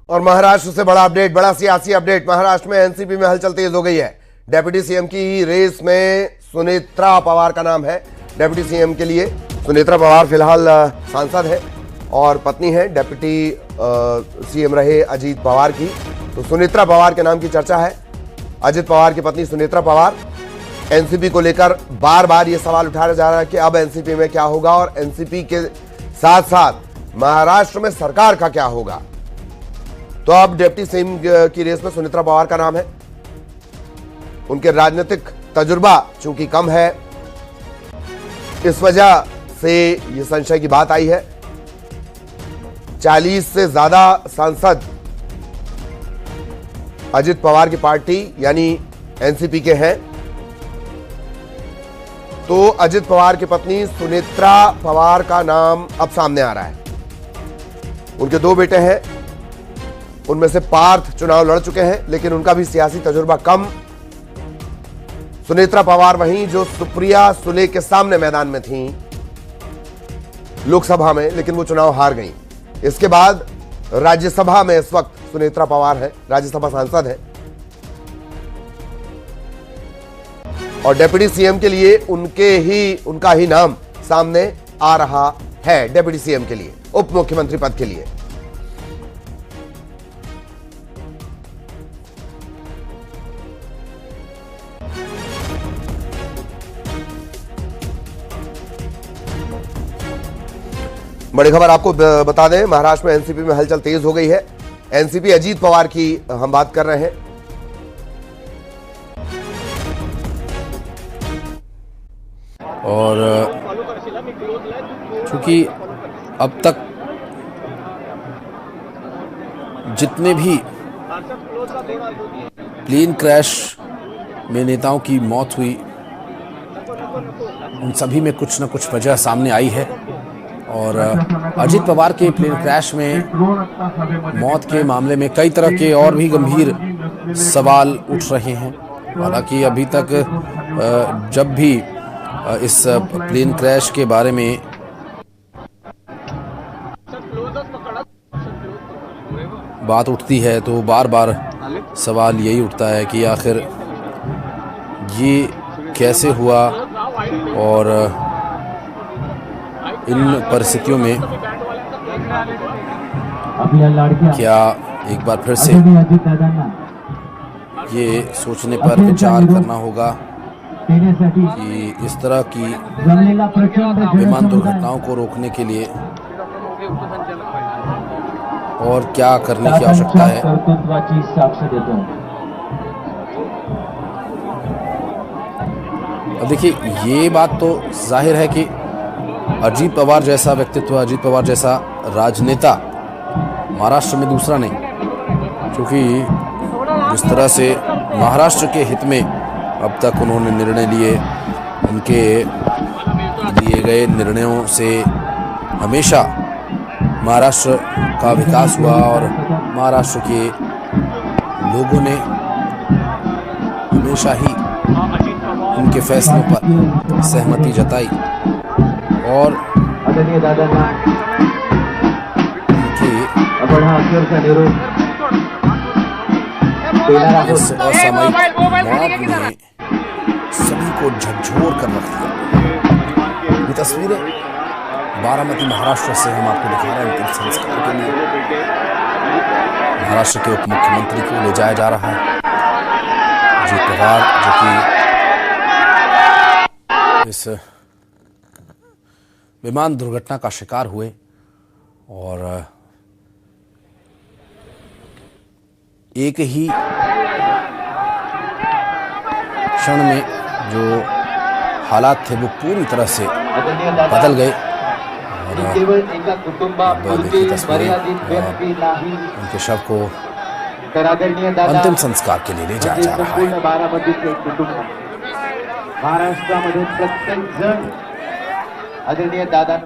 और महाराष्ट्र से बड़ा अपडेट, बड़ा सियासी अपडेट। महाराष्ट्र में एनसीपी में हलचल तेज हो गई है। डेप्यूटी सीएम की रेस में सुनेत्रा पवार का नाम है। डेप्यूटी सीएम के लिए सुनेत्रा पवार फिलहाल सांसद है और पत्नी है डेप्यूटी सीएम रहे अजीत पवार की। तो सुनेत्रा पवार के नाम की चर्चा है। अजीत पवार की पत्नी सुनेत्रा पवार। एनसीपी को लेकर बार बार यह सवाल उठाया जा रहा है कि अब एनसीपी में क्या होगा और एनसीपी के साथ साथ महाराष्ट्र में सरकार का क्या होगा। तो अब डिप्टी सीएम की रेस में सुनेत्रा पवार का नाम है। उनके राजनीतिक तजुर्बा चूंकि कम है, इस वजह से यह संशय की बात आई है। 40 से ज्यादा सांसद अजित पवार की पार्टी यानी एनसीपी के हैं। तो अजित पवार की पत्नी सुनेत्रा पवार का नाम अब सामने आ रहा है। उनके 2 बेटे हैं, उनमें से पार्थ चुनाव लड़ चुके हैं लेकिन उनका भी सियासी तजुर्बा कम। सुनेत्रा पवार वहीं जो सुप्रिया सुले के सामने मैदान में थीं लोकसभा में, लेकिन वो चुनाव हार गईं। इसके बाद राज्यसभा में इस वक्त सुनेत्रा पवार है, राज्यसभा सांसद है। और डिप्टी सीएम के लिए उनका ही नाम सामने आ रहा है। डिप्टी सीएम के लिए, उप मुख्यमंत्री पद के लिए। बड़ी खबर आपको बता दें, महाराष्ट्र में एनसीपी में हलचल तेज हो गई है। एनसीपी अजीत पवार की हम बात कर रहे हैं। और चूंकि अब तक जितने भी प्लेन क्रैश में नेताओं की मौत हुई, उन सभी में कुछ न कुछ वजह सामने आई है। और अजित पवार के प्लेन क्रैश में मौत के मामले में कई तरह के और भी गंभीर सवाल उठ रहे हैं। हालांकि अभी तक जब भी इस प्लेन क्रैश के बारे में बात उठती है तो बार बार सवाल यही उठता है कि आखिर ये कैसे हुआ और इन परिस्थितियों में क्या एक बार फिर से ये सोचने पर विचार करना होगा कि इस तरह की विमान दुर्घटनाओं को रोकने के लिए और क्या करने की आवश्यकता है। अब देखिए, ये बात तो जाहिर है कि अजीत पवार जैसा व्यक्तित्व, अजीत पवार जैसा राजनेता महाराष्ट्र में दूसरा नहीं। क्योंकि जिस तरह से महाराष्ट्र के हित में अब तक उन्होंने निर्णय लिए, उनके लिए गए निर्णयों से हमेशा महाराष्ट्र का विकास हुआ और महाराष्ट्र के लोगों ने हमेशा ही उनके फैसलों पर सहमति जताई और उनकी इस असामयिक मौत ने सभी को झकझोर कर रख दिया। ये तस्वीरें बारामती महाराष्ट्र से हम आपको दिखा रहे हैं। अंतिम संस्कार के लिए महाराष्ट्र के उप मुख्यमंत्री को ले जाया जा रहा है अजीत पवार, जो कि इस विमान दुर्घटना का शिकार हुए। और एक ही क्षण में जो हालात थे वो पूरी तरह से बदल गए। और अब देखिए तस्वीरें, उनके शव को अंतिम संस्कार के लिए ले जाया जा रहा है। महाराष्ट्रामध्ये प्रत्येक जण आदरणीय दादा